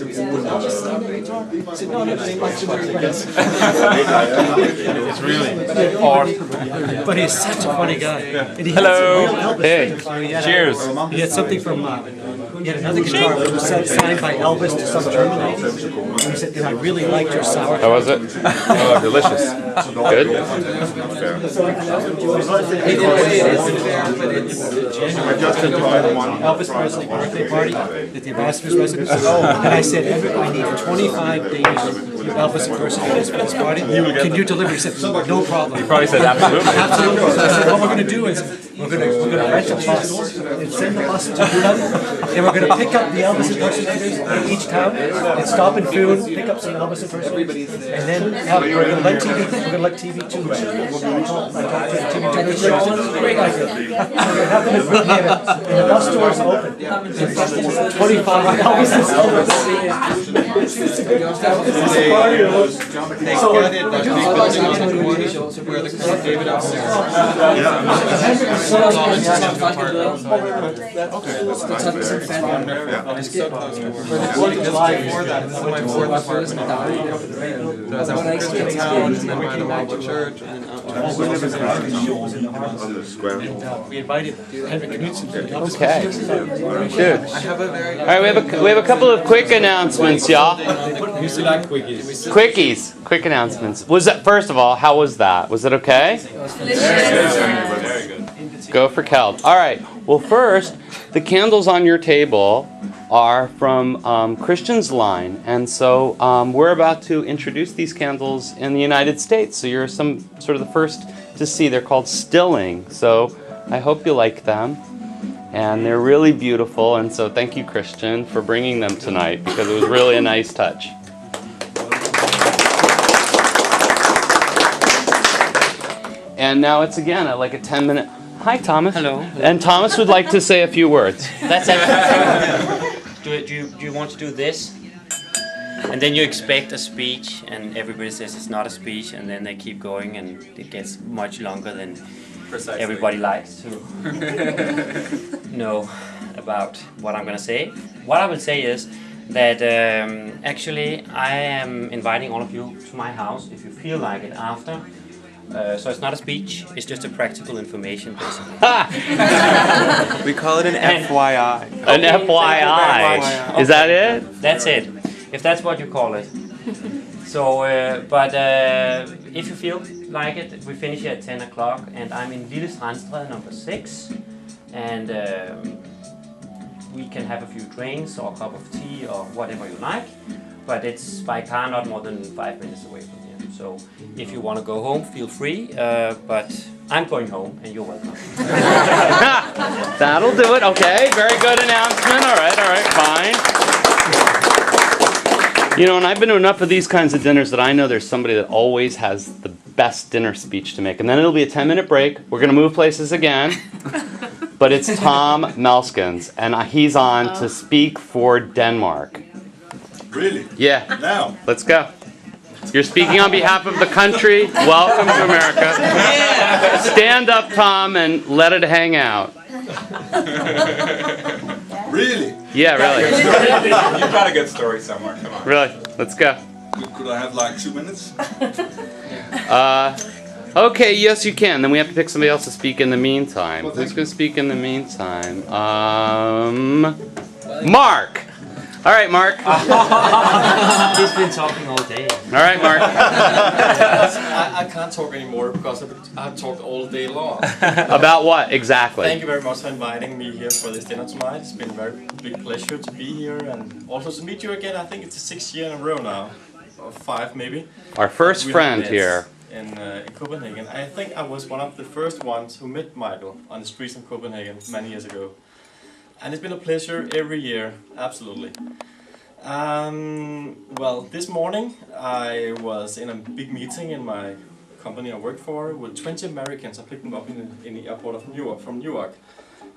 It's really hard. But he's such a funny guy. And he Hello. Hey. Cheers. He had something from. He had another guitar which was signed by Elvis to some German lady. And he said, "I really liked your sour." How was it? Oh, delicious. Good. Elvis Presley birthday party at the ambassador's residence. And I said, I need 25 days Elvis impersonators for this party. Can you deliver? He said, no problem. He probably said absolutely. Absolutely. So I said, what we're going to do is we're going to rent a bus and send the bus to Budapest, and we're going to pick up the Elvis impersonators in each town and stop in Foon, pick up some Elvis impersonators, and then we're going to let TV. We're going to let TV2. Great idea. We're going to have them in Brookhaven, and the bus doors open. 25 Elvis. We invited Henrik Knudsen. Okay. Good. All right, we have a couple of quick announcements, y'all. Quickies. Quick announcements. Was that, first of all, how was that? Was it okay? Very good. Go for Keld. All right. Well, first, the candles on your table are from Christian's line, and so we're about to introduce these candles in the United States. So you're some sort of the first to see. They're called Stilling. So I hope you like them. And they're really beautiful, and so thank you, Christian, for bringing them tonight, because it was really a nice touch. And now it's again like a 10-minute... Hi, Thomas. Hello. And Thomas would like to say a few words. That's it. Do you want to do this? And then you expect a speech, and everybody says it's not a speech, and then they keep going, and it gets much longer than everybody likes to know about what I'm going to say. What I will say is that actually I am inviting all of you to my house if you feel like it after. So it's not a speech, it's just a practical information basically. We call it an FYI. An FYI. Is that it? That's it, if that's what you call it. So, if you feel like it, we finish here at 10 o'clock, and I'm in Lille Strandstræde number 6, and we can have a few drinks or a cup of tea or whatever you like, but it's by car not more than 5 minutes away from here. So if you want to go home, feel free, but I'm going home and you're welcome. That'll do it. Okay, very good announcement. All right, fine. You know, and I've been to enough of these kinds of dinners that I know there's somebody that always has the best dinner speech to make. And then it'll be a 10-minute break. We're going to move places again. But it's Tom Melskens, and he's on to speak for Denmark. Really? Yeah. Now? Let's go. You're speaking on behalf of the country. Welcome to America. Stand up, Tom, and let it hang out. Really? Yeah, really. You've got a good story somewhere. Come on. Really. Let's go. Could I have like 2 minutes? Okay, yes you can. Then we have to pick somebody else to speak in the meantime. Who's going to speak in the meantime? Mark! All right, Mark. He's been talking all day. All right, Mark. I can't talk anymore because I've talked all day long. About what, exactly? Thank you very much for inviting me here for this dinner tonight. It's been a very big pleasure to be here and also to meet you again. I think it's the 6th year in a row now, or 5 maybe. Our first friend here. In Copenhagen. I think I was one of the first ones who met Michael on the streets of Copenhagen many years ago. And it's been a pleasure every year, absolutely. Well, this morning I was in a big meeting in my company I work for with 20 Americans. I picked them up in the airport of from Newark.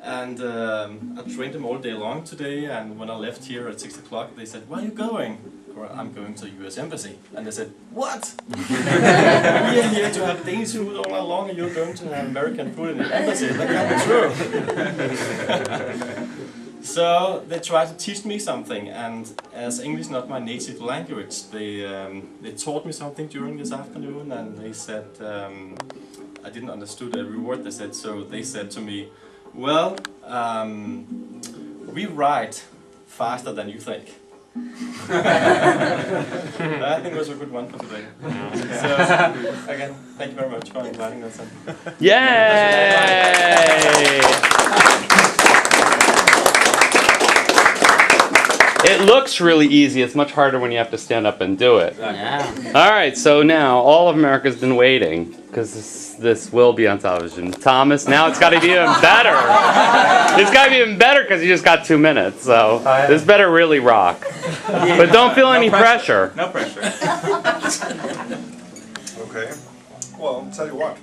And I trained them all day long today, and when I left here at 6 o'clock they said, "Where are you going?" Or, "I'm going to the US Embassy." And they said, "What? We are here to have Danish food all along and you're going to have American food in the embassy? That can't be true." So they tried to teach me something, and as English not my native language, they taught me something during this afternoon, and they said I didn't understood every word they said. So they said to me, "Well, we write faster than you think." I think it was a good one for today. So again, thank you very much for inviting us. Yay! It looks really easy. It's much harder when you have to stand up and do it. Yeah. All right, so now all of America's been waiting because this will be on television. Thomas, now it's got to be even better. It's got to be even better because you just got 2 minutes. So this better really rock. But don't feel any pressure. No pressure. Okay. Well, I'll tell you what.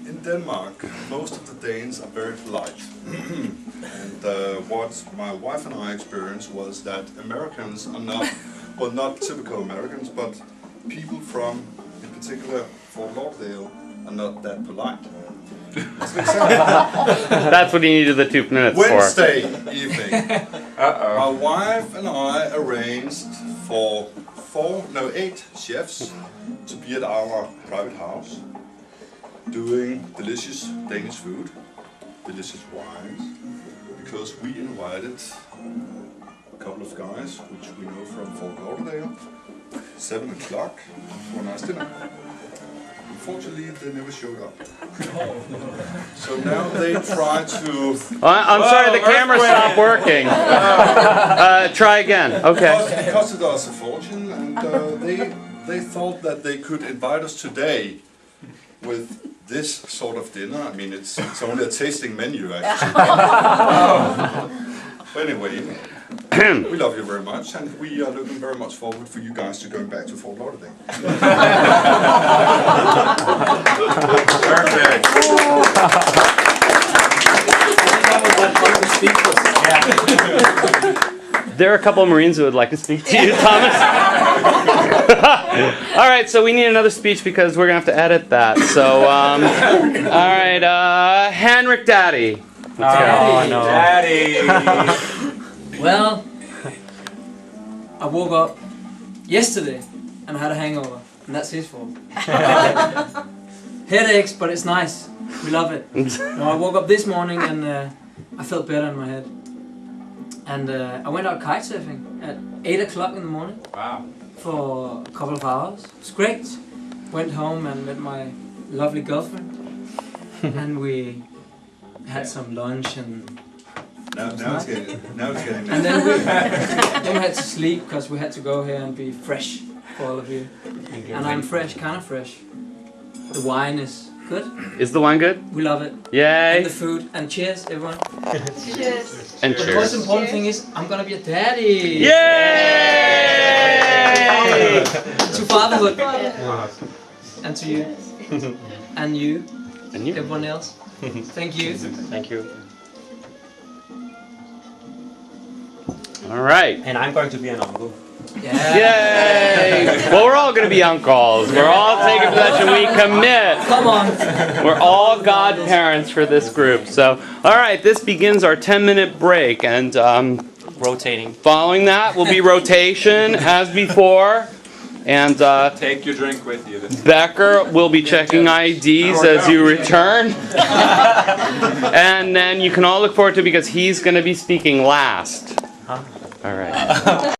In Denmark, most of the Danes are very polite. And what my wife and I experienced was that Americans are not, well, not typical Americans, but people from, in particular, Fort Lauderdale, are not that polite. That's what you needed the 2 minutes Wednesday evening, Uh-oh. my wife and I arranged for 8 chefs to be at our private house, doing delicious Danish food, delicious wines, because we invited a couple of guys, which we know from Fort Lauderdale, 7 o'clock for a nice dinner. Unfortunately, they never showed up. So now they try to... I'm sorry, the camera stopped working. Try again. Okay. It costed us a fortune, and they thought that they could invite us today with this sort of dinner. I mean, it's only a tasting menu, actually. But anyway, we love you very much, and we are looking very much forward for you guys to going back to Fort Lauderdale. Perfect. There are a couple of Marines who would like to speak to you, Thomas. All right, so we need another speech because we're going to have to edit that. So, all right, Henrik Daddy. Oh, no. Daddy. Well, I woke up yesterday and I had a hangover, and that's his fault. Headaches, but it's nice. We love it. No, I woke up this morning and I felt better in my head. And I went out kite surfing at 8 o'clock in the morning. Wow. For a couple of hours. It was great. Went home and met my lovely girlfriend. And we had some lunch and... Now it's getting And then we had to sleep because we had to go here and be fresh for all of you. And I'm fresh, kind of fresh. The wine is good. Is the wine good? We love it. Yay. And the food. And cheers, everyone. Cheers. And But the most cheers. important thing is, I'm gonna be a daddy. Yay! To fatherhood. And to you. And you. And you. Everyone else. Thank you. Thank you. All right. And I'm going to be an uncle. Yeah. Yay! Well, we're all going to be uncles. We're all taking possession. We commit. Come on. We're all godparents for this group. So, all right, this begins our 10-minute break. And Rotating. following that will be rotation as before. And Take your drink with you. Becker will be checking IDs as you return. And then you can all look forward to it because he's going to be speaking last. All right.